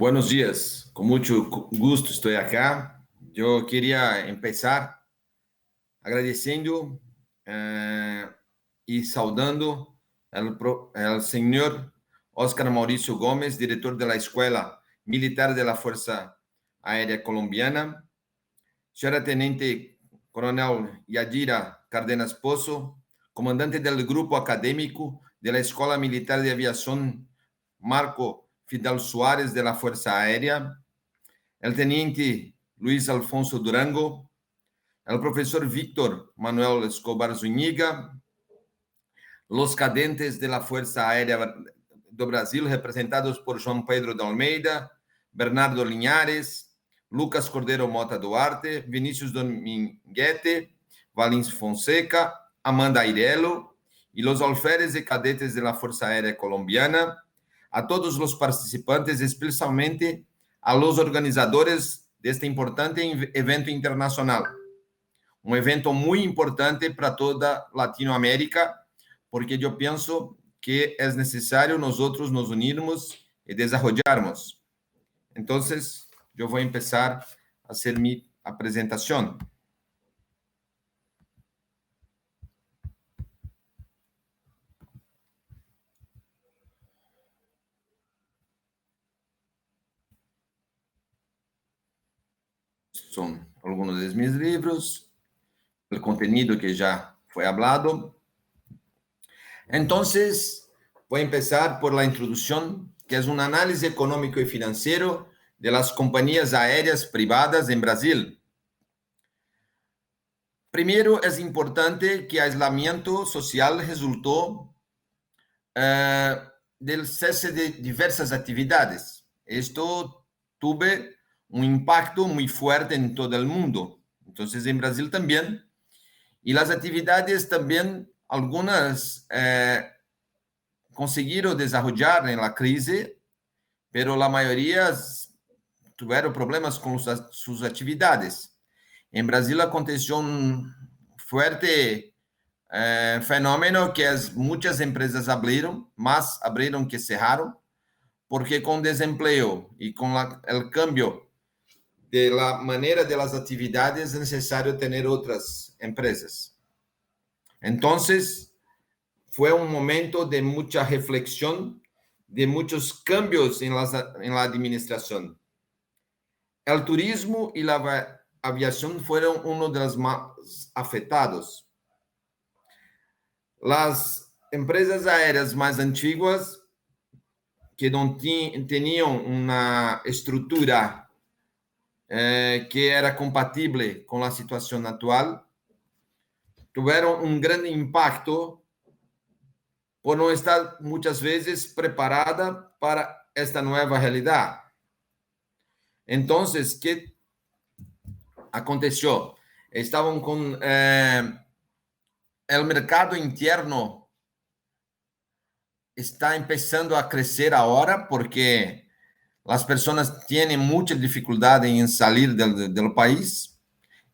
Buenos días, con mucho gusto estoy acá. Yo quería empezar agradeciendo y saudando al señor Oscar Mauricio Gómez, director de la Escuela Militar de la Fuerza Aérea Colombiana, señora Tenente Coronel Yadira Cárdenas Pozo, comandante del grupo académico de la Escuela Militar de Aviación Marco Fidel Suárez de la Fuerza Aérea, el teniente Luis Alfonso Durango, el profesor Víctor Manuel Escobar Zúñiga, los cadentes de la Fuerza Aérea do Brasil, representados por João Pedro de Almeida, Bernardo Linhares, Lucas Cordeiro Mota Duarte, Vinícius Dominguete, Valins Fonseca, Amanda Airelo y los alférez y cadetes de la Fuerza Aérea Colombiana, a todos los participantes, especialmente a los organizadores de este importante evento internacional. Un evento muy importante para toda Latinoamérica, porque yo pienso que es necesario nosotros nos unirmos y desarrollarnos. Entonces, yo voy a empezar a hacer mi presentación. Son algunos de mis libros, el contenido que ya fue hablado. Entonces, voy a empezar por la introducción, que es un análisis económico y financiero de las compañías aéreas privadas en Brasil. Primero, es importante que el aislamiento social resultó del cese de diversas actividades. Esto tuvo un impacto muy fuerte en todo el mundo. Entonces, en Brasil también. Y las actividades también, algunas consiguieron desarrollar en la crisis, pero la mayoría tuvieron problemas con sus actividades. En Brasil aconteció un fuerte fenómeno que es muchas empresas abrieron, más abrieron que cerraron, porque con desempleo y con el cambio de la manera de las actividades es necesario tener otras empresas. Entonces, fue un momento de mucha reflexión, de muchos cambios en la administración. El turismo y la aviación fueron uno de los más afectados. Las empresas aéreas más antiguas, que no tenían una estructura que era compatible con la situación actual, tuvieron un gran impacto por no estar muchas veces preparada para esta nueva realidad. Entonces, ¿qué aconteció? Estaban con el mercado interno está empezando a crecer ahora porque las personas tienen mucha dificultad en salir del país.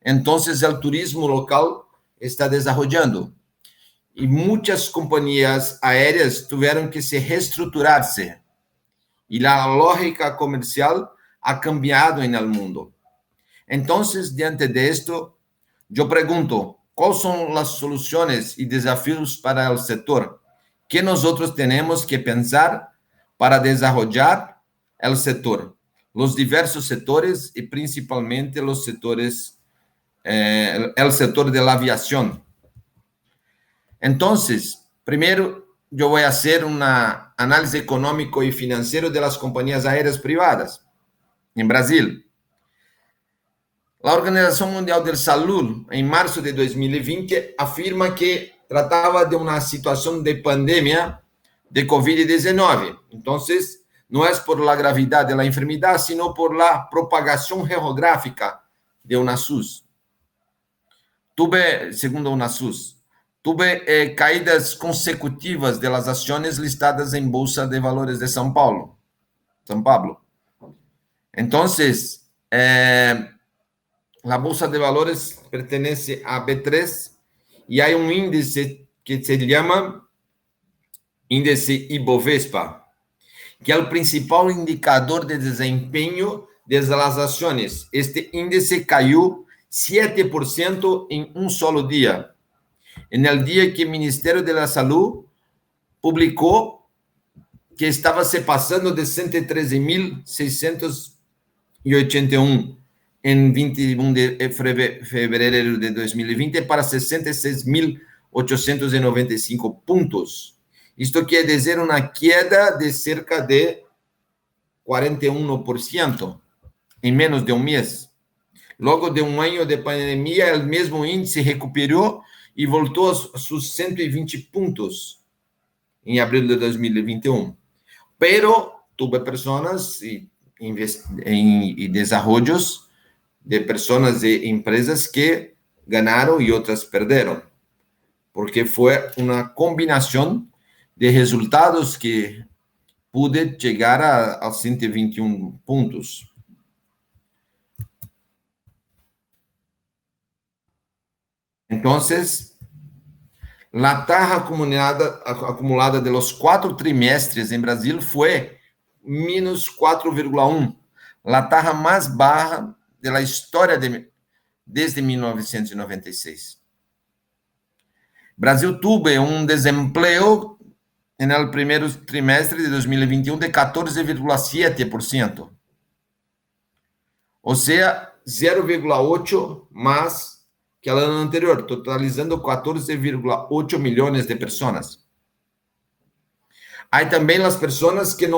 Entonces, el turismo local está desarrollando. Y muchas compañías aéreas tuvieron que se reestructurarse. Y la lógica comercial ha cambiado en el mundo. Entonces, diante de esto, yo pregunto, ¿cuáles son las soluciones y desafíos para el sector? ¿Qué nosotros tenemos que pensar para desarrollar el sector? Los diversos sectores y principalmente los sectores, el sector de la aviación. Entonces, primero yo voy a hacer un análisis económico y financiero de las compañías aéreas privadas en Brasil. La Organización Mundial de Salud, en marzo de 2020, afirma que trataba de una situación de pandemia de COVID-19. Entonces, no es por la gravedad de la enfermedad, sino por la propagación geográfica de UNASUS. Segundo UNASUS, tuve caídas consecutivas de las acciones listadas en Bolsa de Valores de São Paulo. Entonces, la Bolsa de Valores pertenece a B3 y hay un índice que se llama índice Ibovespa. que é o principal indicador de desempenho das ações. Este índice caiu 7% em um solo dia. No dia que o Ministério da Saúde publicou que estava se passando de 113.681 em 21 de fevereiro de 2020 para 66.895 pontos. Isto quer dizer uma queda de cerca de 41% em menos de um mês. Logo de um ano de pandemia, o mesmo índice recuperou e voltou a seus 120 pontos em abril de 2021. Pero tuve pessoas e desenvolvimentos de pessoas e empresas que ganharam e outras perderam, porque foi uma combinação de resultados que pude chegar a 121 pontos. Então, a taxa acumulada de los 4 trimestres em Brasil foi menos 4,1, a taxa mais baixa da história desde 1996. Brasil teve um desemprego no primeiro trimestre de 2021 de 14,7%, ou seja, 0,8 mais que o ano anterior, totalizando 14,8 milhões de pessoas. Há também as pessoas que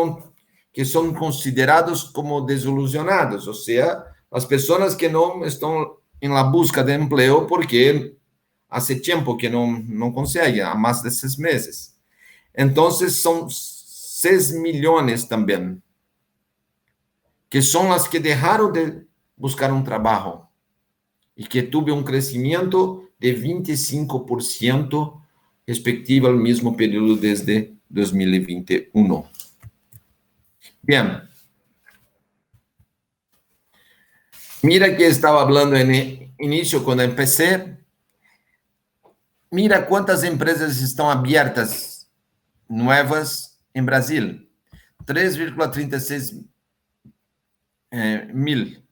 são consideradas como desilusionadas, ou seja, as pessoas que não estão em la busca de emprego porque há tempo que não conseguem, há mais de 6 meses. Então, são 6 milhões também, que são as que deixaram de buscar um trabalho e que teve um crescimento de 25% respectivo ao mesmo período desde 2021. Bem, mira que estava falando no início, quando empecé, mira quantas empresas estão abertas novas em Brasil, 3,36 mil,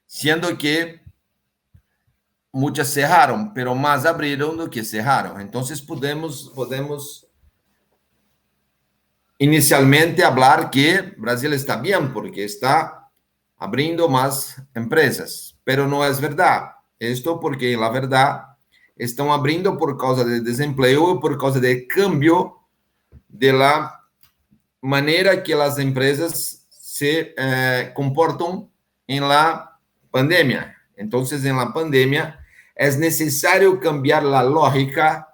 sendo que muitas cerraram, pero mais abriram do que cerraram. Então, podemos inicialmente falar que Brasil está bem, porque está abrindo mais empresas, pero não é verdade. Isto porque, na verdade, estão abrindo por causa de desemprego e por causa do câmbio da maneira que as empresas se comportam em la pandemia. Então, em la pandemia, é necessário cambiar a lógica.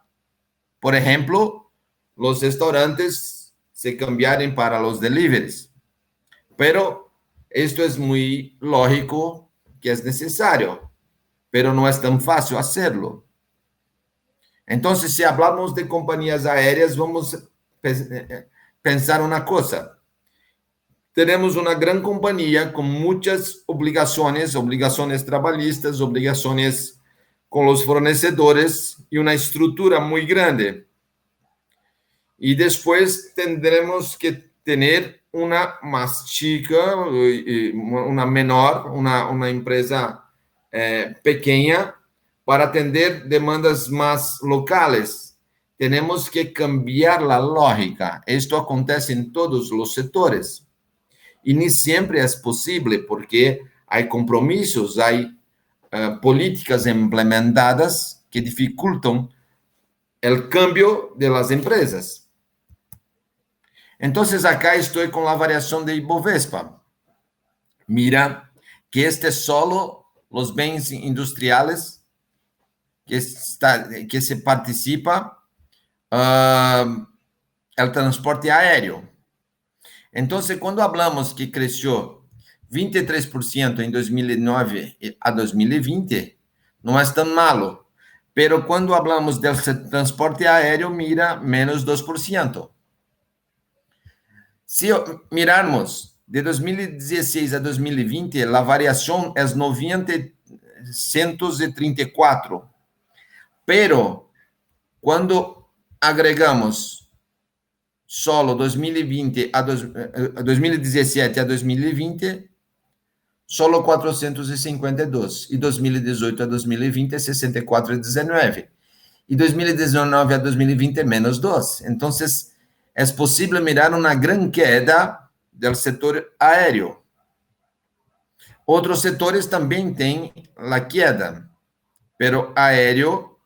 Por exemplo, os restaurantes se cambiarem para os deliveries. Pero esto é muito lógico que é necessário, pero não é tão fácil hacerlo. Então, se falamos de companhias aéreas, vamos pensar uma coisa. Temos uma grande companhia com muitas obrigações trabalhistas, obrigações com os fornecedores e uma estrutura muito grande. E depois tendremos que ter uma mais chica, uma menor, uma empresa pequena para atender demandas mais locais. Temos que cambiar a lógica. Isto acontece em todos os setores. E nem sempre é possível, porque há compromissos, há políticas implementadas que dificultam o cambio das empresas. Então, acá estou com a variação de Ibovespa. Mira que este é solo os bens industriais que se participa o transporte aéreo. Então, quando falamos que cresceu 23% em 2009 a 2020, não é tão malo. Pero quando falamos do transporte aéreo, mira, menos 2%. Se mirarmos de 2016 a 2020, a variação é 934. Pero, quando agregamos solo 2017 a 2020, solo 452. E 2018 a 2020, 64,19. E 2019 a 2020, menos 2. Então, é possível mirar uma grande queda do setor aéreo. Outros setores também têm a queda, pero aéreo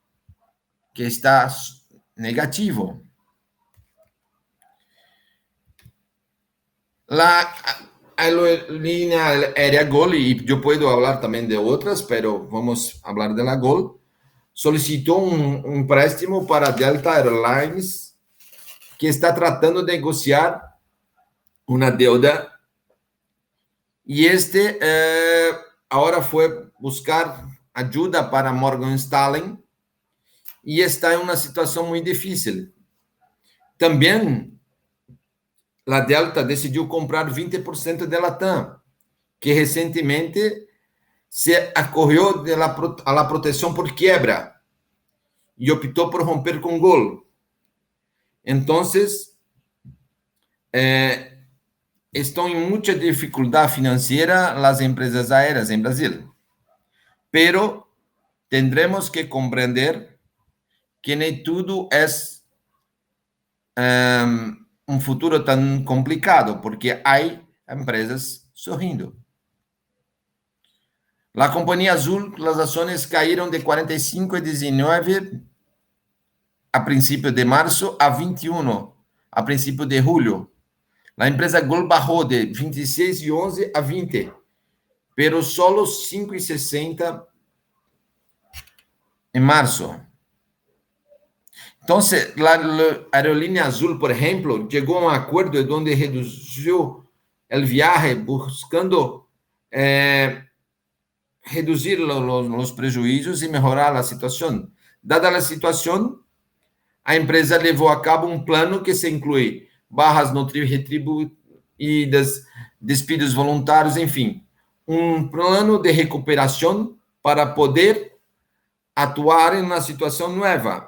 que está negativo. La aerolínea aérea Gol, y yo puedo hablar también de otras, pero vamos a hablar de la Gol, solicitó un préstamo para Delta Airlines, que está tratando de negociar una deuda, y ahora fue buscar ayuda para Morgan Stanley, y está en una situación muy difícil. También la Delta decidiu comprar 20% de Latam, que recentemente se acorreu a la proteção por quiebra e optou por romper com Gol. Então, estão em muita dificuldade financeira as empresas aéreas em Brasil. Pero tendremos que compreender que nem tudo é um futuro tão complicado, porque há empresas sorrindo. La Companhia Azul, as ações caíram de 45,19 a princípio de março a 21 a princípio de julho. A empresa Gol bajou de 26,11 a 20, pero solo 5,60 em março. Então, a aerolínea Azul, por exemplo, chegou a um acordo onde reduziu o viaje buscando reduzir os prejuízos e melhorar a situação. Dada a situação, a empresa levou a cabo um plano que se inclui barras não retribuídas, despidos voluntários, enfim, um plano de recuperação para poder atuar em uma situação nova.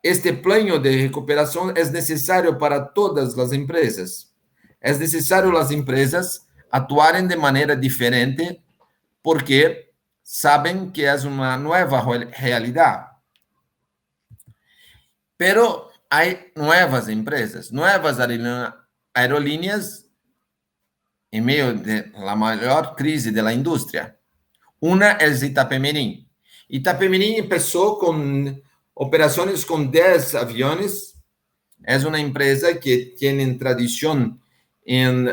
Este plano de recuperação é necessário para todas as empresas. É necessário as empresas atuarem de maneira diferente, porque sabem que é uma nova realidade. Pero há novas empresas, novas aerolíneas em meio da maior crise da indústria. Uma é Itapemirim. Itapemirim começou com operações com 10 aviões. É uma empresa que tem tradição em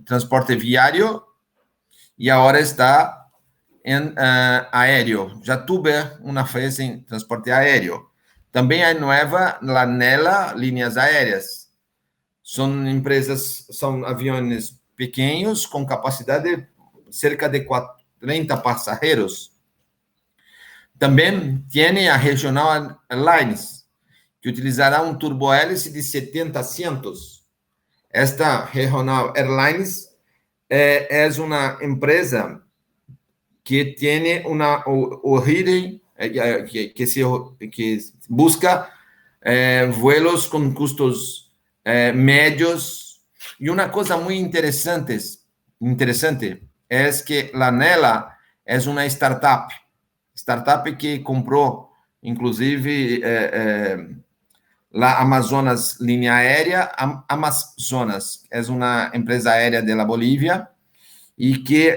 transporte viário e agora está em aéreo. Já tive uma vez em transporte aéreo. Também há nova la Nela Linhas Aéreas. São aviões pequenos com capacidade de cerca de 40 passageiros. Também tem a Regional Airlines, que utilizará um turbohélice de 70 assentos. Esta Regional Airlines é uma empresa que tem origem, que busca vuelos com custos médios. E uma coisa muito interessante é que a Nela é uma startup que comprou, inclusive, a Amazonas Linha Aérea. Amazonas é uma empresa aérea da Bolívia e que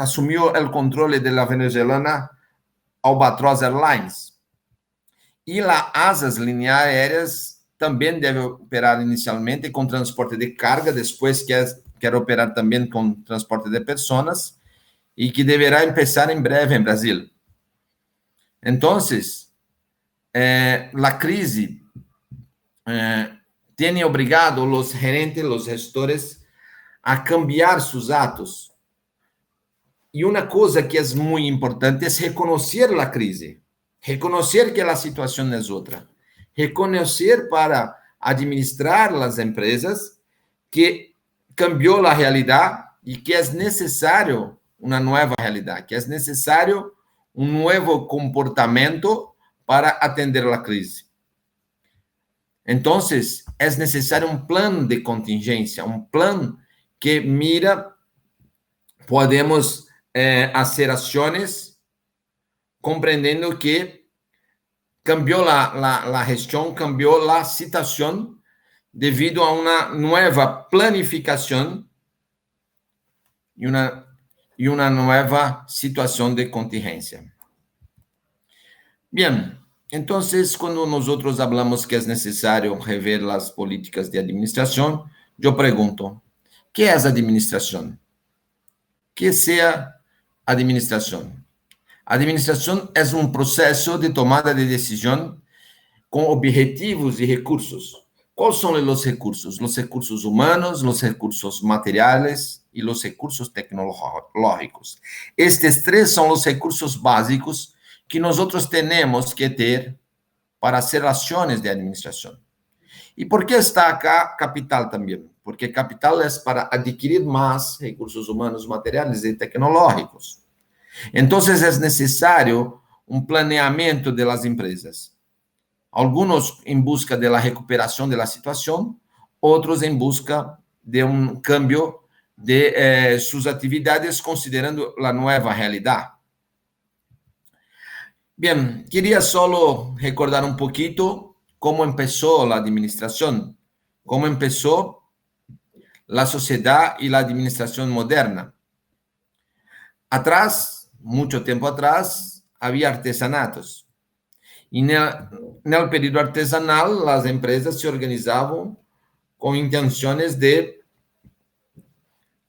assumiu o controle da venezuelana Albatross Airlines. E a Asas Linhas Aéreas também deve operar inicialmente com transporte de carga, depois quer operar também com transporte de pessoas, e que deverá começar em breve em Brasil. Então, a crise tem obrigado os gerentes, os gestores, a cambiar seus atos. E uma coisa que é muito importante é reconhecer a crise, reconhecer que a situação é outra, reconhecer para administrar as empresas que cambiou a realidade e que é necessário uma nova realidade, que é necessário um novo comportamento para atender a crise. Entonces, es necesario un plan de contingencia, un plan que mira, podemos hacer acciones comprendiendo que cambió la gestión, cambió la situación debido a una nueva planificación y una nueva situación de contingencia. Bien, entonces cuando nosotros hablamos que es necesario rever las políticas de administración, yo pregunto, ¿qué es administración? ¿Qué sea administración? Administración es un proceso de tomada de decisión con objetivos y recursos. ¿Cuáles son los recursos? Los recursos humanos, los recursos materiales y los recursos tecnológicos. Estes tres son los recursos básicos que nosotros tenemos que ter para hacer acciones de administración. ¿Y por qué está acá capital también? Porque capital es para adquirir más recursos humanos, materiales y tecnológicos. Entonces es necesario un planeamiento de las empresas. Algunos en busca de la recuperación de la situación, otros en busca de un cambio de sus actividades considerando la nueva realidad. Bien, quería solo recordar un poquito cómo empezó la administración, cómo empezó la sociedad y la administración moderna. Atrás, mucho tiempo atrás, había artesanatos. Y en el periodo artesanal, las empresas se organizaban con intenciones de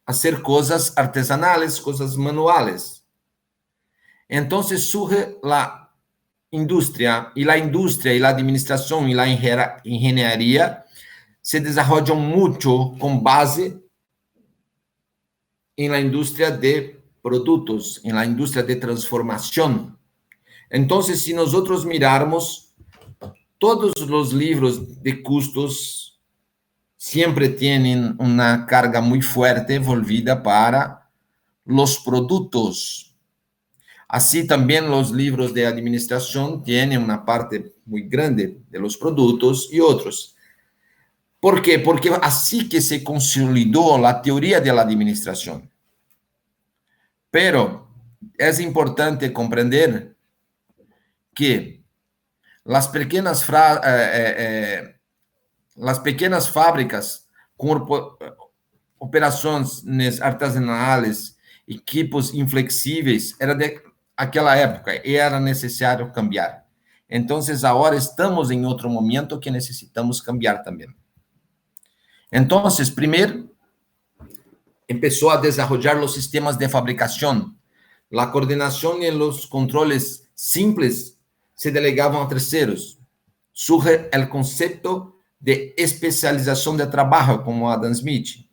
hacer cosas artesanales, cosas manuales. Entonces surge la industria y la administración y la ingeniería se desarrollan mucho con base en la industria de productos, en la industria de transformación. Entonces, si nosotros mirarmos, todos los libros de costos siempre tienen una carga muy fuerte volvida para los productos. Así también los libros de administración tienen una parte muy grande de los productos y otros. ¿Por qué? Porque así que se consolidó la teoría de la administración. Pero es importante comprender que las pequeñas fábricas con operações artesanais, equipos inflexíveis, era de aquela época e era necessário cambiar. Então, agora estamos em outro momento que necessitamos cambiar também. Então, primeiro, começou a desenvolver os sistemas de fabricação. A coordenação e os controles simples se delegavam a terceiros. Surge o conceito de especialização de trabalho, como Adam Smith.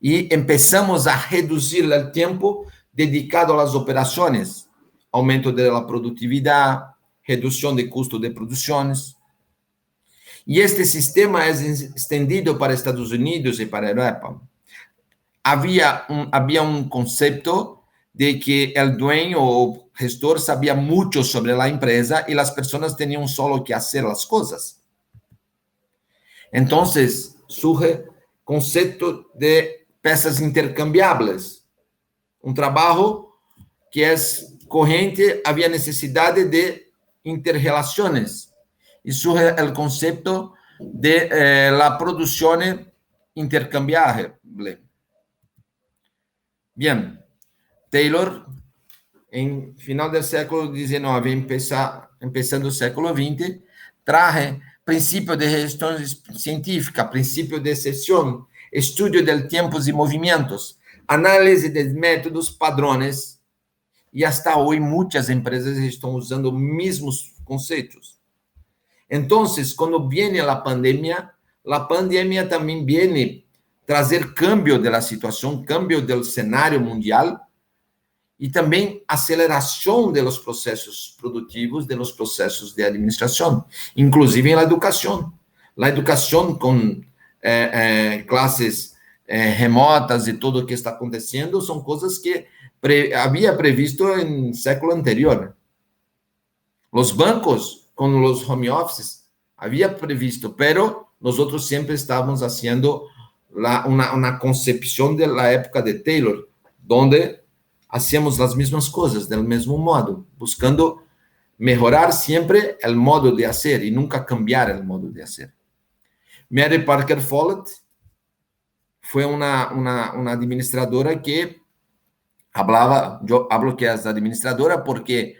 E começamos a reduzir o tempo dedicado às operações, aumento da produtividade, redução de custo de produções. E este sistema é estendido para Estados Unidos e para a Europa. Havia um conceito de que o dueño ou gestor sabia muito sobre a empresa e as pessoas tinham só que fazer as coisas. Então, surge o conceito de peças intercambiáveis. Um trabalho que é corrente, havia necessidade de interrelações. E surge o conceito de la produção intercambiável. Bien, Taylor, em final do século XIX, empezando o século XX, traje princípio de gestão científica, princípio de exceção, estudio de tempos e movimentos, análise de métodos, padrões, e hasta hoje muitas empresas estão usando os mesmos conceitos. Então, quando vem a pandemia também vem trazer cambio da situação, cambio do cenário mundial e também aceleração dos processos produtivos, dos processos de administração, inclusive na educação. A educação com classes remotas e tudo o que está acontecendo são coisas que havia previsto no século anterior. Os bancos, com os home offices, había previsto, pero nosotros siempre estábamos haciendo una concepción de la época de Taylor, donde hacíamos las mismas cosas del mismo modo, buscando mejorar siempre el modo de hacer y nunca cambiar el modo de hacer. Mary Parker Follett fue una administradora que hablaba, yo hablo que es administradora porque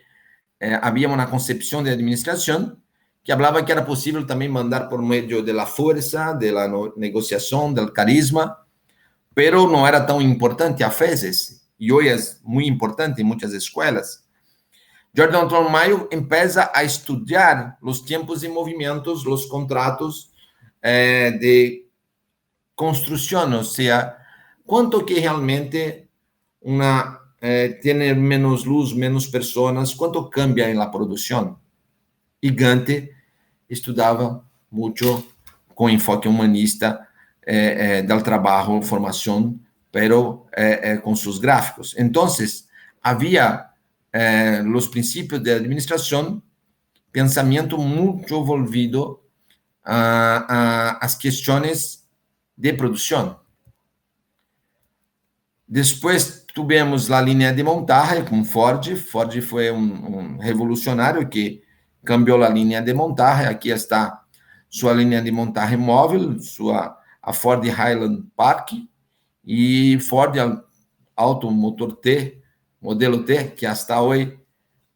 había una concepción de administración que hablaba que era posible también mandar por medio de la fuerza, de la negociación, del carisma, pero no era tan importante a veces, y hoy es muy importante en muchas escuelas. Jordan Mayo empieza a estudiar los tiempos y movimientos, los contratos de construcción, o sea, cuánto que realmente tiene menos luz, menos personas, cuánto cambia en la producción. Y Gantt estudava muito com enfoque humanista del trabalho, formação, pero com seus gráficos. Então, havia os princípios de administração, pensamento muito envolvido às questões de produção. Depois tivemos a linha de montagem com Ford. Ford foi um revolucionário que cambiou a linha de montagem. Aqui está sua linha de montagem móvel, a Ford Highland Park e Ford Automotor T, modelo T, que hasta hoje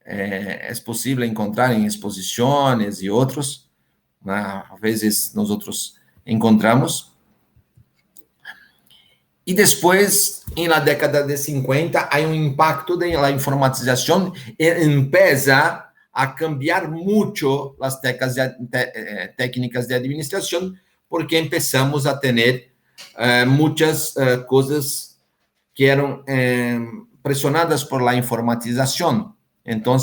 é possível encontrar em exposições e outros. Às vezes nós encontramos. E depois, na década de 50, há um impacto da informatização e empieza a cambiar muito as técnicas de administração, porque começamos a ter muitas coisas que eram pressionadas por la informatização. Então,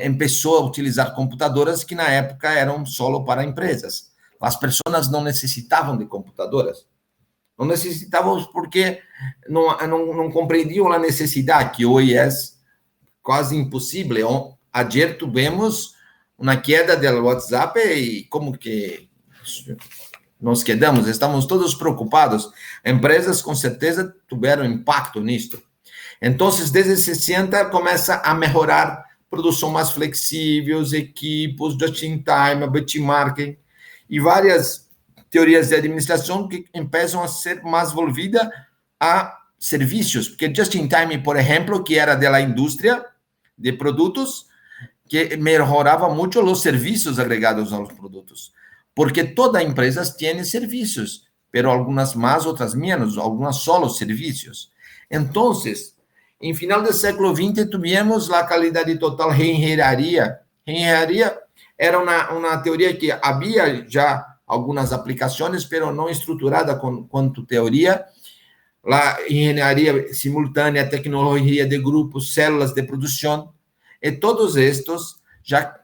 começou a utilizar computadoras que na época eram só para empresas. As pessoas não necessitavam de computadoras. Não necessitávamos porque não compreendiam a necessidade, que hoje é quase impossível. Ayer tivemos uma queda do WhatsApp e como que nos quedamos? Estamos todos preocupados. Empresas, com certeza, tiveram impacto nisto. Então, desde 60, começa a melhorar produção mais flexível, equipos, just-in-time, benchmarking e várias teorias de administração que começam a ser mais envolvidas a serviços, porque just-in-time, por exemplo, que era da indústria de produtos, que melhorava muito os serviços agregados aos produtos, porque toda empresa tem serviços, mas algumas mais, outras menos, algumas só os serviços. Então, em final do século XX, tivemos a qualidade total reengenharia. Reengenharia era uma teoria que havia já algumas aplicações, mas não estruturada quanto teoria. A engenharia simultânea, tecnologia de grupos, células de produção, e todos estes já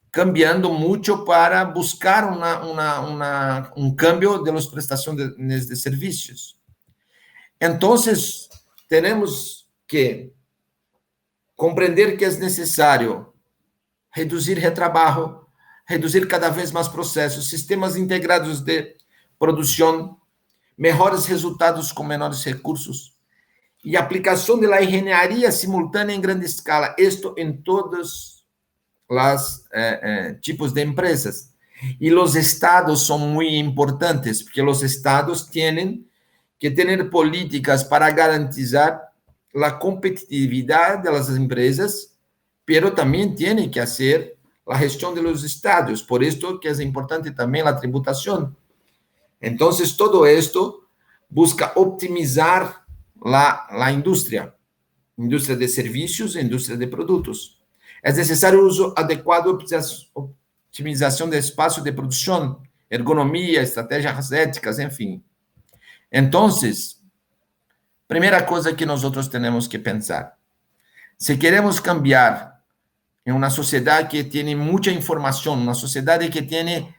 cambiando muito para buscar um cambio de las prestações de serviços. Então, temos que compreender que é necessário reduzir retrabalho, reduzir cada vez mais processos, sistemas integrados de produção, melhores resultados com menores recursos e aplicação da engenharia simultânea em grande escala. Isto em todos os tipos de empresas. E os estados são muito importantes, porque os estados têm que ter políticas para garantizar a competitividade das empresas, pero também têm que fazer a gestão dos estados. Por isso que é importante também a tributação. Então, todo isto busca optimizar a indústria de serviços, indústria de produtos. É necessário o uso adequado, optimização do espaço de produção, ergonomia, estratégias éticas, enfim. Então, primeira coisa que nós temos que pensar, se queremos cambiar em uma sociedade que tem muita informação, uma sociedade que tem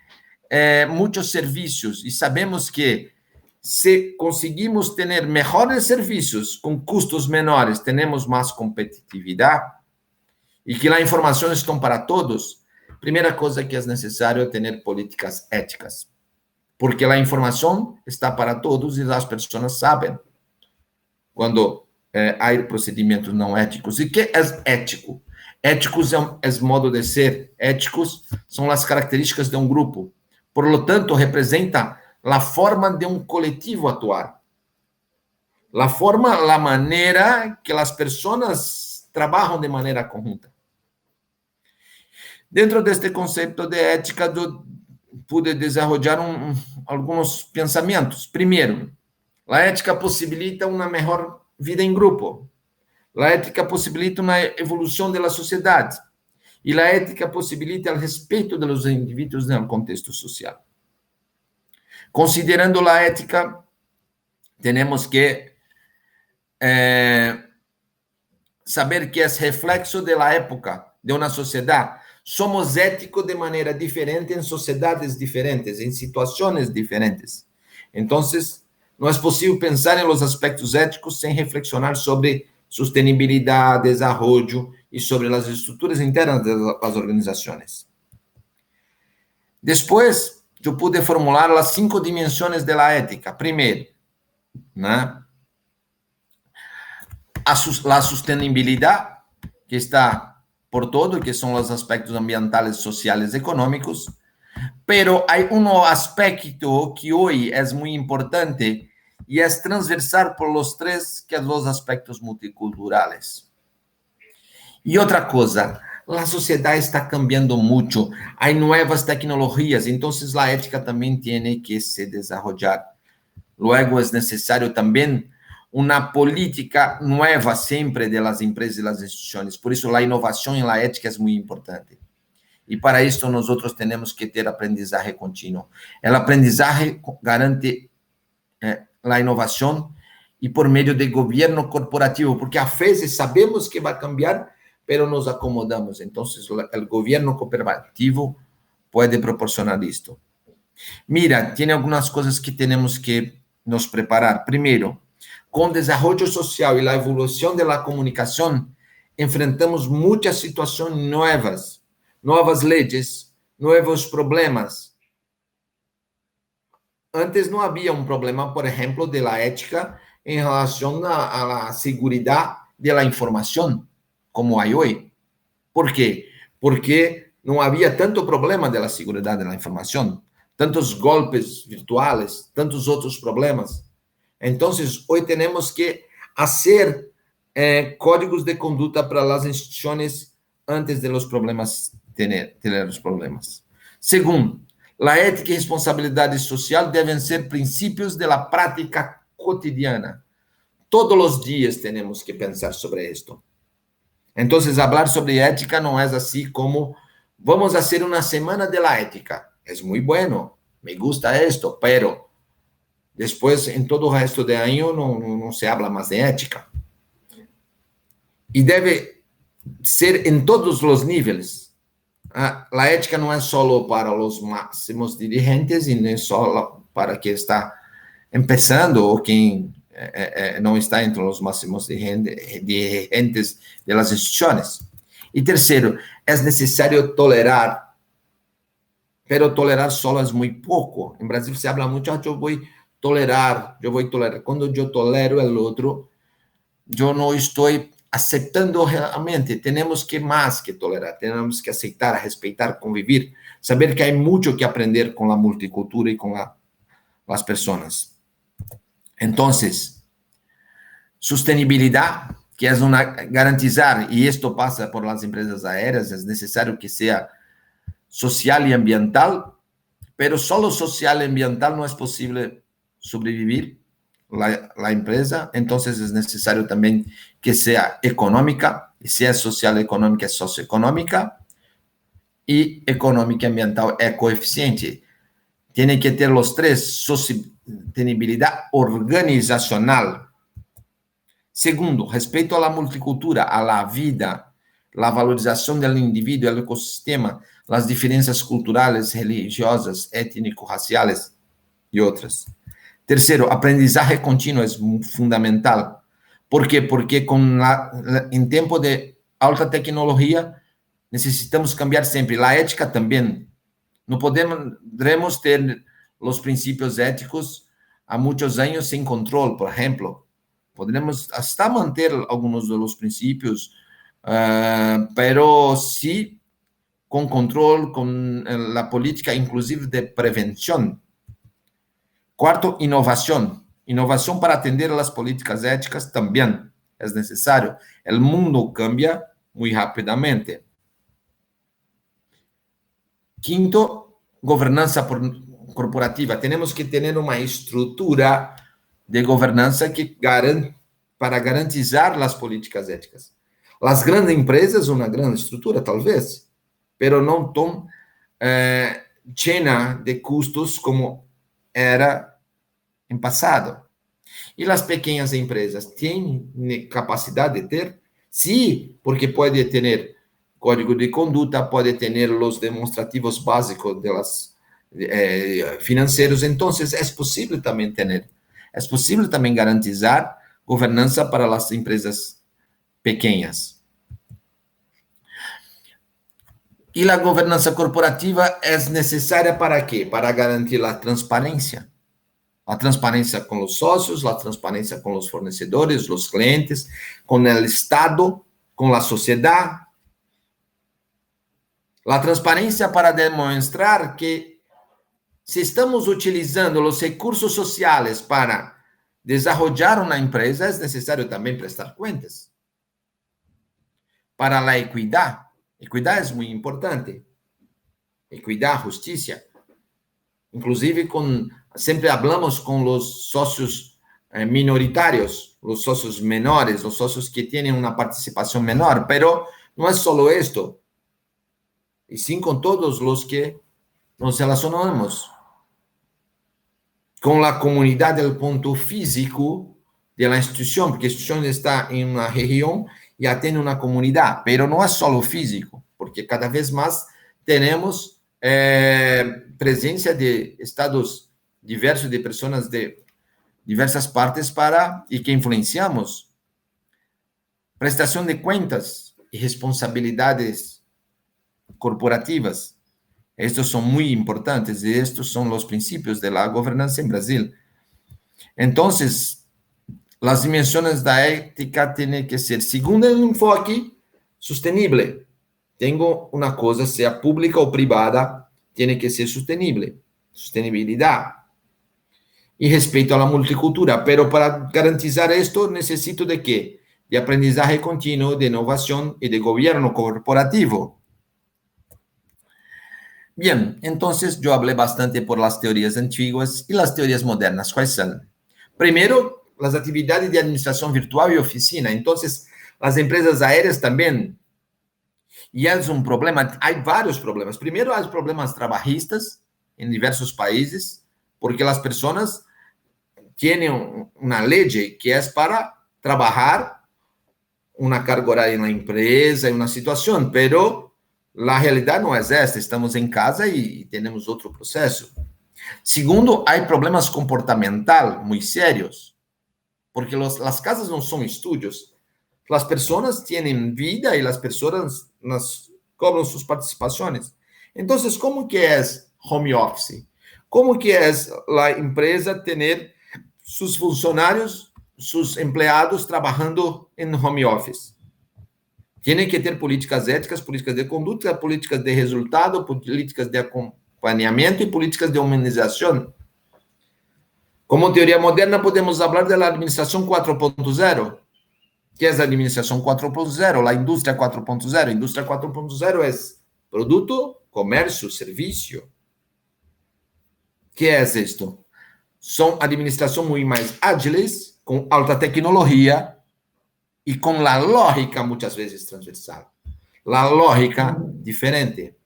muitos serviços, e sabemos que se conseguimos ter melhores serviços com custos menores, temos mais competitividade, e que a informação está para todos, Primeira coisa que é necessário é ter políticas éticas, porque a informação está para todos e as pessoas sabem quando há procedimentos não éticos. E o que é ético? Éticos é modo de ser, éticos são as características de um grupo. Por lo tanto, representa a forma de um coletivo atuar. A maneira que as pessoas trabalham de maneira conjunta. Dentro deste conceito de ética, eu pude desenvolver alguns pensamentos. Primeiro, a ética possibilita uma melhor vida em grupo. A ética possibilita uma evolução da sociedade. E a ética possibilita o respeito dos indivíduos no contexto social. Considerando a ética, temos que saber que é reflexo da época, de uma sociedade. Somos éticos de maneira diferente em sociedades diferentes, em situações diferentes. Então, não é possível pensar em los aspectos éticos sem reflexionar sobre sustentabilidade, desenvolvimento e sobre as estruturas internas das organizações. Depois, eu pude formular as 5 dimensões da ética. Primeiro, né? A sustentabilidade, que está por todo, que são os aspectos ambientais, sociais e econômicos, pero há aspecto que hoje é muito importante e é transversal por los três, que são os aspectos multiculturais. E outra coisa, a sociedade está cambiando muito, há novas tecnologias, então a ética também tem que se desenvolver. Luego, é necessário também uma política nova sempre das empresas e das instituições. Por isso, a inovação e a ética é muito importante. E para isso, nós temos que ter aprendizagem contínua. O aprendizagem garante a inovação e por meio de governo corporativo, porque a vezes sabemos que vai cambiar, pero nos acomodamos. Então, o governo corporativo pode proporcionar isto. Mira, tem algumas coisas que temos que nos preparar. Primeiro, com o desenvolvimento social e a evolução da comunicação, enfrentamos muitas situações novas leis, novos problemas. Antes não havia problema, por exemplo, da ética em relação à segurança da informação, como há hoje. Por quê? Porque não havia tanto problema da segurança da informação, tantos golpes virtuais, tantos outros problemas. Então, hoje temos que fazer códigos de conduta para as instituições antes de os problemas ter os problemas. Segundo, a ética e responsabilidade social devem ser princípios da prática cotidiana. Todos os dias temos que pensar sobre isto. Então, falar sobre ética não é assim como vamos fazer uma semana de la ética. É muito bueno, me gusta esto, pero depois, em todo o resto do ano, não se habla mais de ética. E deve ser em todos os níveis. A ética não é só para os máximos dirigentes e nem só para quem está começando ou quem não está entre os máximos dirigentes das instituições. E terceiro, é necessário tolerar, pero tolerar só é muito pouco. Em Brasil se habla muito, eu vou tolerar. Quando eu tolero o outro, eu não estou aceitando realmente. Temos que mais que tolerar, temos que aceitar, respeitar, conviver, saber que há muito que aprender com a multicultura e com as pessoas. Então, sustentabilidade, que é garantizar, e isto passa por as empresas aéreas, é necessário que seja social e ambiental, pero só social e ambiental não é possível sobreviver a empresa, então é necessário também que seja econômica, e se é social e econômica, é socioeconômica, e econômica e ambiental é coeficiente. Tem que ter os três: sustentabilidade organizacional. Segundo, respeito à multicultura, à vida, a valorização do indivíduo, do ecossistema, as diferenças culturais, religiosas, étnico-raciais e outras. Terceiro, aprendizagem contínua é fundamental. Por quê? Porque em tempo de alta tecnologia, Necesitamos cambiar sempre. A ética também. Não podemos ter os princípios éticos há muitos anos sem controle, por exemplo. Podemos hasta manter alguns dos princípios, pero sí con control, con la política inclusive de prevención. Cuarto, innovación. Innovación para atender a las políticas éticas también es necesario. El mundo cambia muy rápidamente. Quinto, gobernanza corporativa. Tenemos que tener una estructura de gobernanza para garantizar las políticas éticas. Las grandes empresas, una gran estructura, tal vez, pero no tan llena de custos como era en pasado. E as pequenas empresas têm capacidade de ter? Sim, porque pode ter código de conduta, pode ter os demonstrativos básicos financeiros. Então, é possível também ter. É possível também garantizar governança para as empresas pequenas. E a governança corporativa é necessária para quê? Para garantir a transparência. A transparência com os sócios, a transparência com os fornecedores, os clientes, com o Estado, com a sociedade. A transparência para demonstrar que se estamos utilizando os recursos sociais para desenvolver uma empresa, é necessário também prestar contas. Para a equidade, equidade é muito importante. Equidade, justiça. Inclusive, sempre falamos com os sócios minoritários, os sócios menores, os sócios que têm uma participação menor, pero não é só isto, e sim com todos os que nos relacionamos, com a comunidade do ponto físico da instituição, porque a instituição está em uma região e já tem uma comunidade, pero não é só o físico, porque cada vez mais temos presença de estados diversos, de pessoas de diversas partes e que influenciamos. Prestação de contas e responsabilidades corporativas. Estos são muito importantes e estes são os princípios da governança em Brasil. Então, as dimensões da ética têm que ser, segundo o enfoque, sustentável. Tenho uma coisa, seja pública ou privada, tem que ser sustentável. Sustentabilidade. E respeito à multicultura. Pero para garantizar isto, necessito de quê? De aprendizagem contínuo, de inovação e de governo corporativo. Bien, entonces yo hablé bastante por las teorías antiguas y las teorías modernas. ¿Cuáles son? Primero, las actividades de administración virtual y oficina. Entonces, las empresas aéreas también. E é um problema, há vários problemas. Primeiro, há problemas trabalhistas em diversos países, porque as pessoas têm uma lei que é para trabalhar uma carga horária na empresa, em uma situação, pero a realidade não é esta. Estamos em casa e temos outro processo. Segundo, há problemas comportamentais muito sérios, porque as casas não são estúdios. As pessoas têm vida e as pessoas cobram suas participações. Então, como que é home office? Como que é a empresa ter seus funcionários, seus empregados trabalhando em home office? Tem que ter políticas éticas, políticas de conduta, políticas de resultado, políticas de acompanhamento e políticas de humanização. Como teoria moderna, podemos falar da administração 4.0. Que é a administração 4.0, a indústria 4.0. A indústria 4.0 é produto, comércio, serviço. Que é isto? São administração muito mais ágeis, com alta tecnologia e com a lógica muitas vezes transversal. A lógica diferente.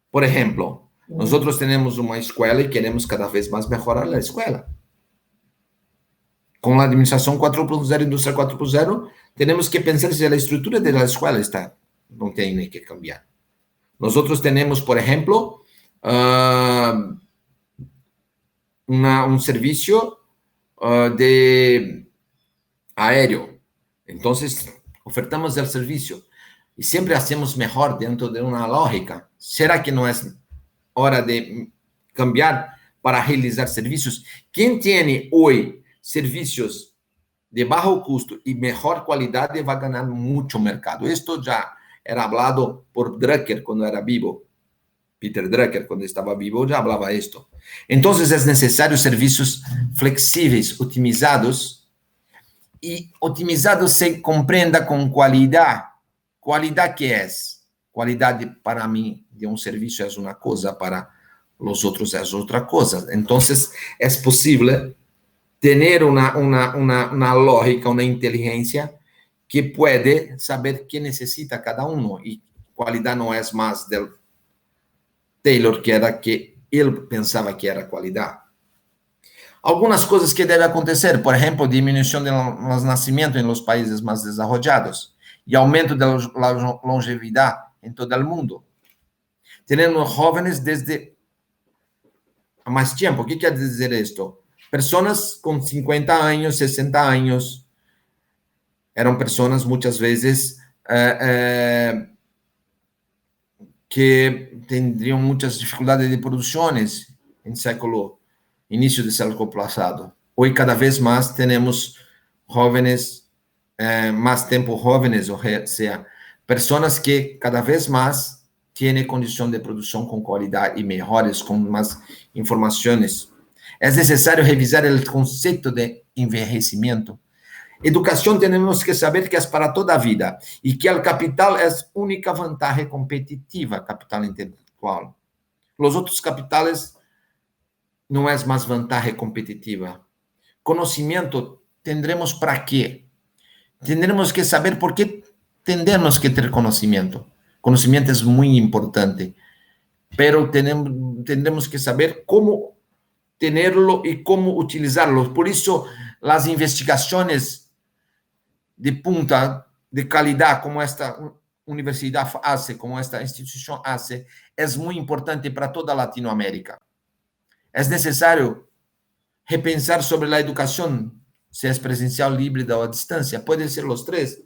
Por exemplo, nós temos uma escola e queremos cada vez mais melhorar a escola. Com a administração 4.0, indústria 4.0, temos que pensar se a estrutura da escola está, não tem nem que cambiar. Nós temos, por exemplo, um serviço de aéreo. Então, ofertamos o serviço. e sempre hacemos melhor dentro de uma lógica. Será que não é hora de cambiar para realizar serviços? Quem tem hoje serviços de baixo custo e melhor qualidade vai ganhar muito mercado. Isto já era falado por Drucker quando era vivo. Peter Drucker, quando estava vivo, já falava isto. Então, é necessário serviços flexíveis, otimizados, e otimizados se compreenda com qualidade. Qualidade que é? Qualidade, para mim, de um serviço é uma coisa, para os outros é outra coisa. Então, é possível ter uma lógica, uma inteligência que pode saber que necessita cada um. E qualidade não é mais del Taylor, que era que ele pensava que era qualidade. Algumas coisas que devem acontecer, por exemplo, diminuição dos nascimentos nos países mais desenvolvidos e aumento da longevidade em todo o mundo. Temos jovens desde mais tempo. O que quer dizer isto? Pessoas com 50 anos, 60 anos, eram pessoas muitas vezes que teriam muitas dificuldades de produções início do século passado. Hoje, cada vez mais, temos jovens, mais tempo jovens, ou seja, pessoas que cada vez mais têm condição de produção com qualidade e melhores, com mais informações. É necessário revisar o conceito de envelhecimento. Educação, temos que saber que é para toda a vida e que o capital é a única vantagem competitiva, capital intelectual. Os outros capitales não é mais vantagem competitiva. Conhecimento, tendremos para quê? Tendremos que saber por que tendemos que ter conhecimento. Conhecimento é muito importante, pero tendremos que saber como tê-lo e como utilizá-lo. Por isso, as investigações de punta, de qualidade, como esta universidade faz, como esta instituição faz, é muito importante para toda a Latinoamérica. É necessário repensar sobre a educação, se é presencial, híbrida ou à distância. Pode ser os três,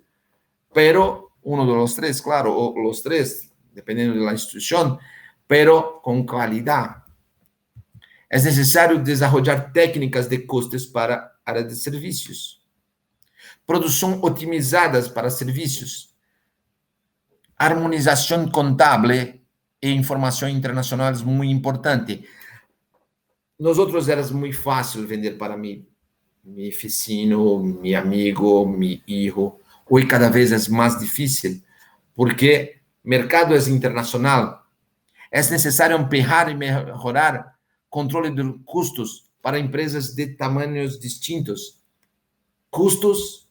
pero uno de los tres, claro, o los tres, dependendo da instituição, pero com qualidade. É necessário desenvolver técnicas de custos para a área de serviços. Produção otimizadas para serviços. Harmonização contábil e informação internacional é muito importante. Nós outros era muito fácil vender para mim, meu vecino, meu amigo, meu filho. Hoje cada vez é mais difícil, porque o mercado é internacional. É necessário ampliar e melhorar controle de custos para empresas de tamanhos distintos. Custos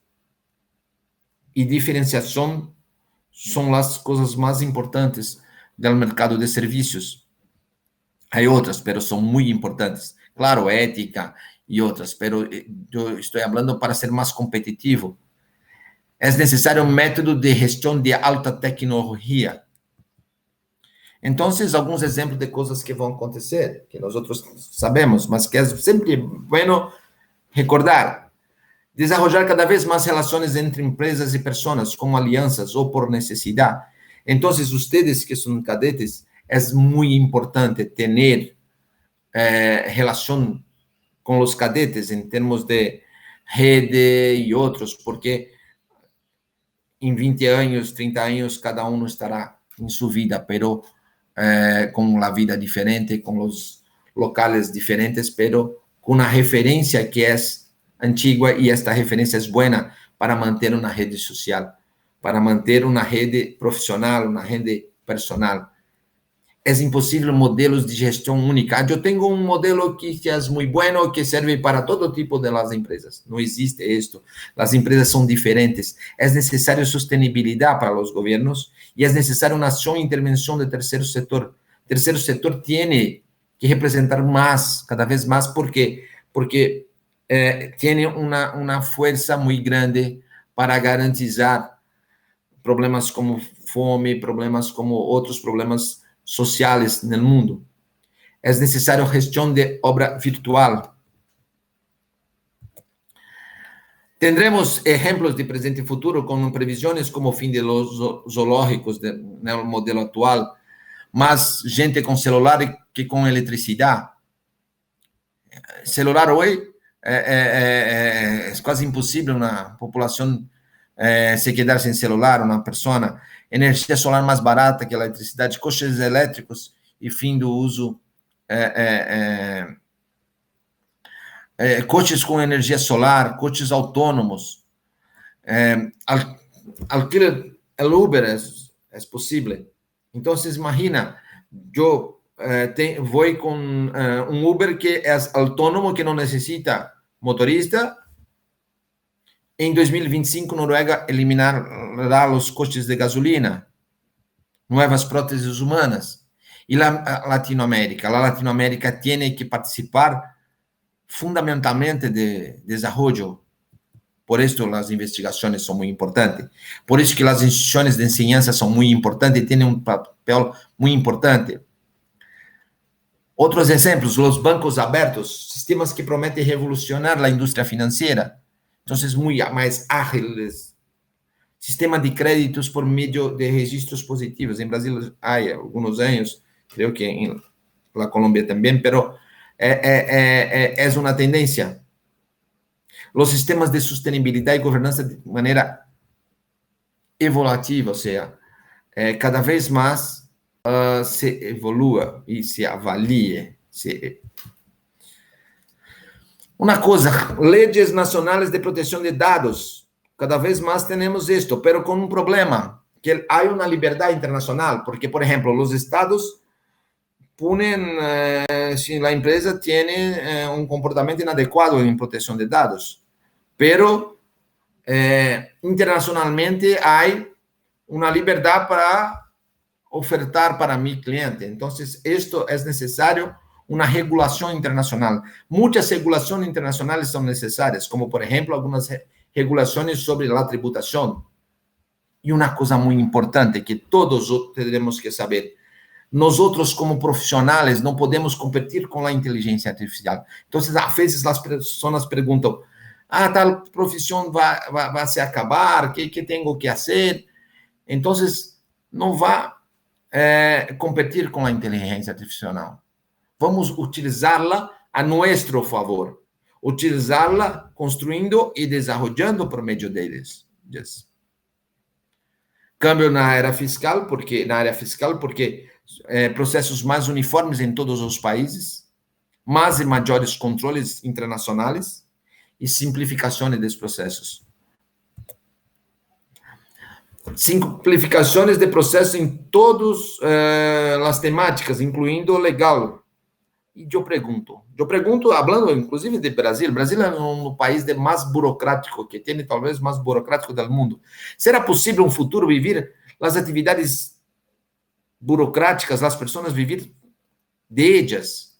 e diferenciação são as coisas mais importantes do mercado de serviços. Há outras, mas são muito importantes. Claro, ética e outras, mas eu estou falando para ser mais competitivo. É necessário um método de gestão de alta tecnologia. Então, alguns exemplos de coisas que vão acontecer, que nós outros sabemos, mas que é sempre bueno recordar. Desenvolver cada vez mais relações entre empresas e pessoas, como alianças ou por necessidade. Então, vocês que são cadetes, é muito importante ter relação com os cadetes em termos de rede e outros, porque em 20 anos, 30 anos, cada um estará em sua vida, pero com a vida diferente, com os locais diferentes, pero com uma referência que é antiga e esta referência é boa para manter uma rede social, para manter uma rede profissional, uma rede personal. É impossível modelos de gestão única. Eu tenho um modelo que é muito bom, que serve para todo tipo de empresas. Não existe isto. As empresas são diferentes. É necessário sustentabilidade para os governos e é necessário uma ação e intervenção do terceiro setor. O terceiro setor tem que representar mais, cada vez mais, porque tem uma força muito grande para garantizar problemas como fome, problemas como outros problemas sociais no mundo. É necessário gestão de obra virtual. Tendremos ejemplos de presente y futuro con previsiones como fin de los zoológicos no modelo actual, más gente con celular que con electricidad. Celular hoy es casi imposible una población se quedar sin celular, una persona. Energia solar mais barata que a eletricidade, coches elétricos e fim do uso coches com energia solar, coches autônomos, alquiler el Uber é possível. Então, imagina, eu vou com um Uber que é autônomo, que não necessita motorista. Em 2025, Noruega eliminará os costes de gasolina, novas próteses humanas. E a Latinoamérica tem que participar fundamentalmente de desenvolvimento. Por isso, as investigações são muito importantes. Por isso que as instituições de enseñança são muito importantes e têm um papel muito importante. Outros exemplos, os bancos abertos, sistemas que prometem revolucionar a indústria financeira. Então, muito mais ágeis. Sistema de créditos por meio de registros positivos. Em Brasil, há alguns anos, creio que em la Colômbia também, mas é uma tendência. Os sistemas de sustentabilidade e governança de maneira evolutiva, ou seja, cada vez mais se evolua e se avalie. Uma coisa, leis nacionais de proteção de dados. Cada vez mais temos isto, mas com um problema, que há uma liberdade internacional, porque, por exemplo, os estados punem se a empresa tem um comportamento inadequado em proteção de dados, pero internacionalmente há uma liberdade para ofertar para meu cliente. Então, isto é necessário uma regulação internacional. Muitas regulações internacionais são necessárias, como, por exemplo, algumas regulações sobre a tributação. E uma coisa muito importante que todos teremos que saber: nós, como profissionais, não podemos competir com a inteligência artificial. Então, às vezes, as pessoas perguntam: tal profissão vai se acabar, o que tenho que fazer? Então, não vá competir com a inteligência artificial. Vamos utilizá-la a nosso favor, utilizá-la construindo e desenvolvendo por meio deles. Yes. Câmbio na área fiscal, porque processos mais uniformes em todos os países, mais e maiores controles internacionais e simplificação dos processos. Simplificações de processos em todas as temáticas, incluindo o legal. E eu pergunto, falando inclusive de Brasil é um país mais burocrático, que tem talvez mais burocrático do mundo. Será possível um futuro viver as atividades burocráticas, as pessoas viver de elas,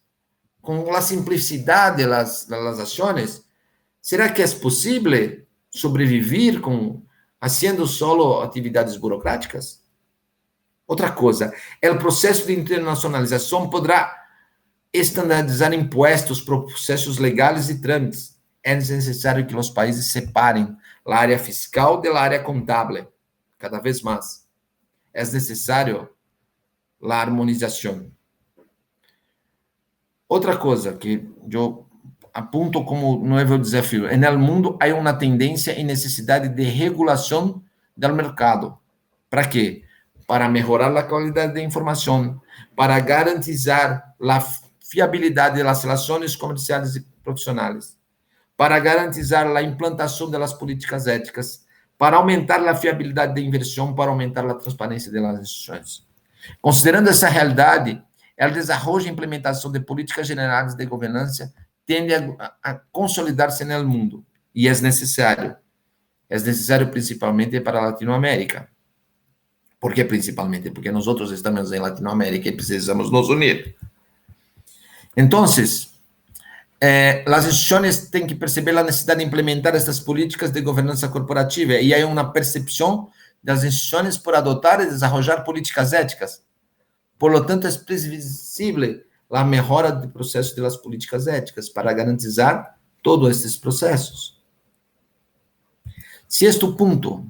com a simplicidade das ações? Será que é possível sobreviver fazendo solo atividades burocráticas? Outra coisa, o processo de internacionalização poderá estandarizar impostos, processos legais e trâmites. É necessário que os países separem a área fiscal da área contábil, cada vez mais. É necessário a harmonização. Outra coisa que eu aponto como novo desafio: no mundo há uma tendência e necessidade de regulação do mercado. Para quê? Para melhorar a qualidade da informação, para garantizar a fiabilidade das relações comerciais e profissionais, para garantizar a implantação das políticas éticas, para aumentar a fiabilidade da inversão, para aumentar a transparência das instituições. Considerando essa realidade, o desenvolvimento e implementação de políticas gerais de governança tende a consolidar-se no mundo, e é necessário. É necessário principalmente para a Latinoamérica. Por que principalmente? Porque nós estamos em Latinoamérica e precisamos nos unir. Então, as instituições têm que perceber a necessidade de implementar essas políticas de governança corporativa, e há uma percepção das instituições por adotar e desenvolver políticas éticas. Por lo tanto, é previsível a melhora do processo das políticas éticas para garantizar todos esses processos. Sexto punto,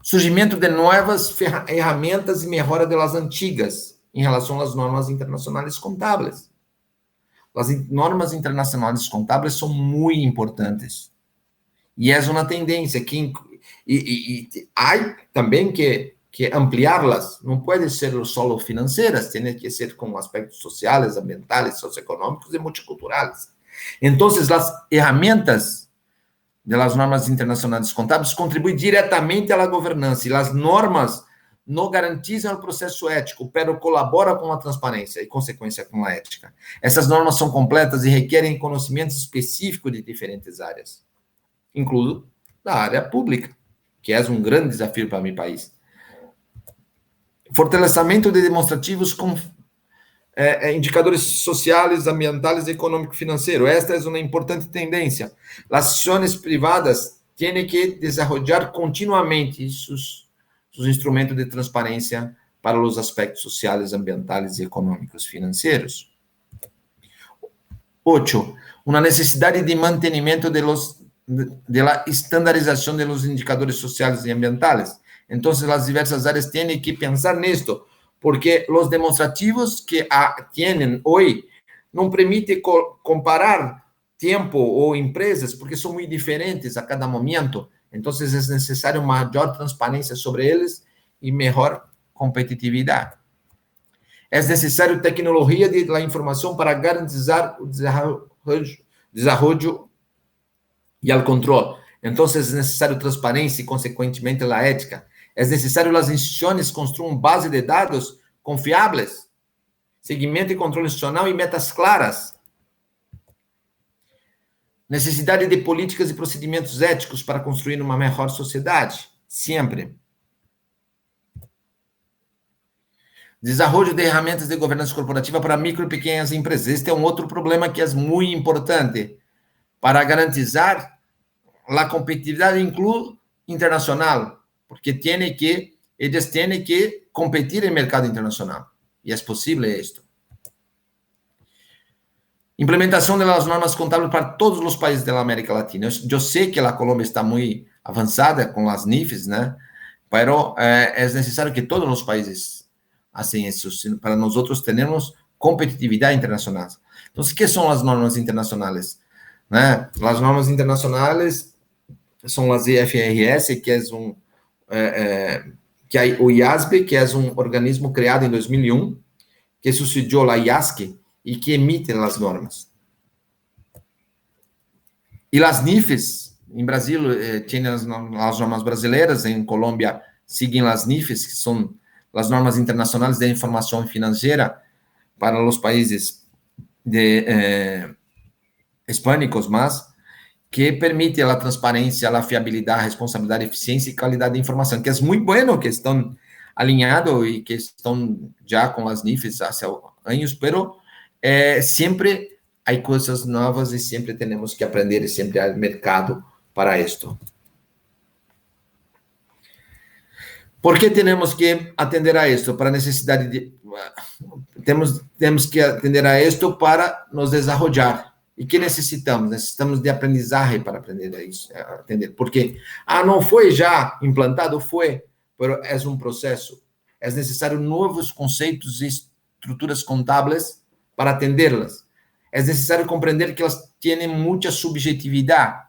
surgimento de novas ferramentas e melhora das antigas em relação às normas internacionais contábeis. As normas internacionais contábeis são muito importantes. E é uma tendência que há também que ampliá-las. Não pode ser só financeiras, tem que ser com aspectos sociais, ambientais, socioeconômicos e multiculturais. Então, as ferramentas das normas internacionais contábeis contribuem diretamente à governança, e as normas não garantizam o processo ético, pero colaboram com a transparência e, consequência, com a ética. Essas normas são completas e requerem conhecimento específico de diferentes áreas, incluindo da área pública, que é um grande desafio para meu país. Fortalecimento de demonstrativos com indicadores sociais, ambientais e econômico-financeiros. Esta é uma importante tendência. As instituições privadas têm que desenvolver continuamente seus instrumentos de transparência para os aspectos sociais, ambientais e econômicos financeiros. 8. Uma necessidade de mantenimento de la estandarização de los indicadores sociais e ambientais. Então, as diversas áreas têm que pensar nisto, porque os demonstrativos que têm hoje não permitem comparar tempo ou empresas, porque são muito diferentes a cada momento. Então, é necessário maior transparência sobre eles e melhor competitividade. É necessário tecnologia de la informação para garantizar o desenvolvimento e o controle. Então, é necessário transparência e, consequentemente, a ética. É necessário as instituições construam base de dados confiáveis, seguimento e controle institucional e metas claras. Necessidade de políticas e procedimentos éticos para construir uma melhor sociedade, sempre. Desenvolvimento de ferramentas de governança corporativa para micro e pequenas empresas. Este é um outro problema que é muito importante para garantizar a competitividade internacional, porque eles têm que competir no mercado internacional. E é possível isto. Implementação das normas contábeis para todos os países da América Latina. Eu sei que a Colômbia está muito avançada com as NIFs, né? Mas é necessário que todos os países façam isso, para nós termos competitividade internacional. Então, o que são as normas internacionais? Né? As normas internacionais são as IFRS, que é o IASB, que é um organismo criado em 2001, que sucediu a IASC e que emite as normas. E as NIFs, em Brasil, tem as normas brasileiras, em Colômbia, seguem as NIFs, que são as normas internacionais de informação financeira para os países hispânicos, mas que permite a transparência, a fiabilidade, a responsabilidade, a eficiência e qualidade de informação, que é muito bueno que estão alinhados e que estão já com as NIFs há anos, pero sempre há coisas novas e sempre temos que aprender e sempre há mercado para isto. ¿Por que temos que atender a isto? Para a necessidade de... Temos que atender a isto para nos desenvolver. E que necessitamos? Necessitamos de aprendizagem para aprender a isso, atender. Porque, não foi já implantado? Foi, mas é um processo. É necessário novos conceitos e estruturas contábeis para atendê-las. É necessário compreender que elas têm muita subjetividade.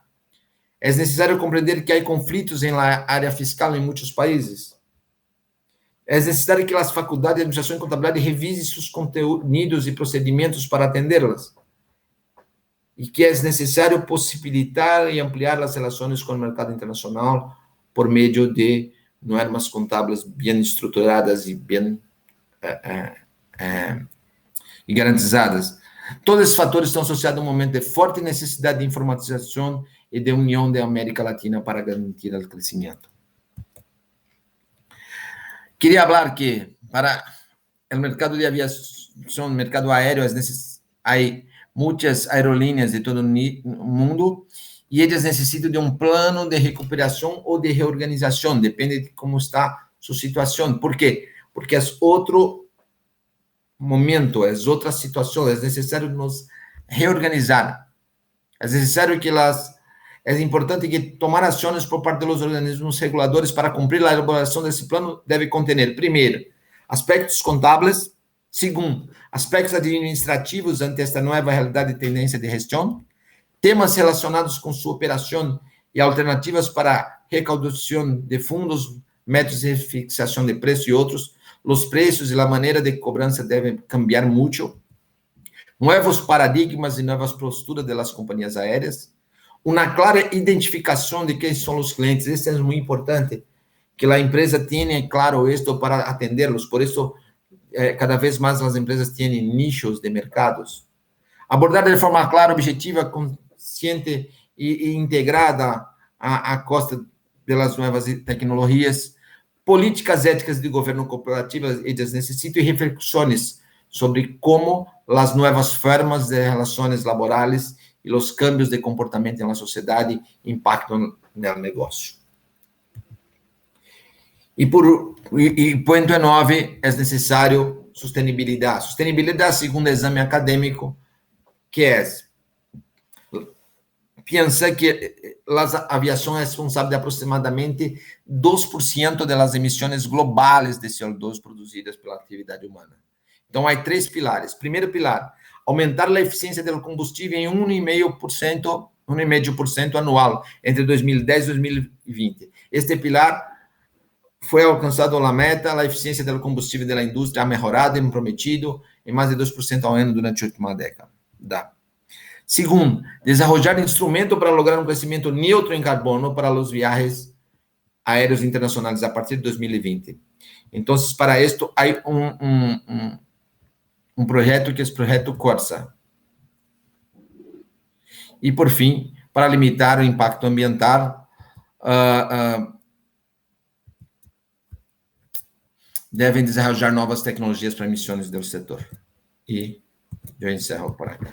É necessário compreender que há conflitos na área fiscal em muitos países. É necessário que as faculdades de administração e contabilidade revisem seus conteúdos e procedimentos para atendê-las. E que é necessário possibilitar e ampliar as relações com o mercado internacional por meio de normas contábeis bem estruturadas e bem e garantizadas. Todos esses fatores estão associados a um momento de forte necessidade de informatização e de união da América Latina para garantir o crescimento. Queria falar que para o mercado de aviação, mercado aéreo, há muitas aerolíneas de todo o mundo e eles necessitam de um plano de recuperação ou de reorganização, depende de como está sua situação. Por quê? Porque é outro momento, é outra situação, é necessário nos reorganizar. É necessário que é importante que tomar ações por parte dos organismos reguladores para cumprir a elaboração desse plano deve conter, primeiro, aspectos contábeis, segundo, aspectos administrativos ante esta nova realidade e tendência de gestão, temas relacionados com sua operação e alternativas para recaudação de fundos, métodos de fixação de preço e outros. Os preços e a maneira de cobrança devem cambiar muito. Novos paradigmas e novas posturas das companhias aéreas. Uma clara identificação de quem são os clientes. Isso é muito importante, que a empresa tenha claro isto para atendê-los. Por isso, cada vez mais as empresas têm nichos de mercados. Abordar de forma clara, objetiva, consciente e integrada a costa das novas tecnologias, políticas éticas de governo corporativo, elas necessitam reflexões sobre como as novas formas de relações laborais e os cambios de comportamento na sociedade impactam no negócio. E ponto 9, é necessário sustentabilidade. Sustentabilidade, segundo o exame acadêmico, que é pensa que a aviação é responsável de aproximadamente 2% das emissões globais de CO2 produzidas pela atividade humana. Então, há 3 pilares. Primeiro pilar, aumentar a eficiência do combustível em 1,5% anual, entre 2010 e 2020. Este pilar foi alcançado a meta, a eficiência do combustível da indústria ha melhorado e prometido em mais de 2% ao ano durante a última década. Segundo, desenvolver instrumento para lograr um crescimento neutro em carbono para os viajes aéreos internacionais a partir de 2020. Então, para isto, há um projeto que é o projeto Corsa. E, por fim, para limitar o impacto ambiental, devem desenvolver novas tecnologias para emissões do setor. E eu encerro por aqui.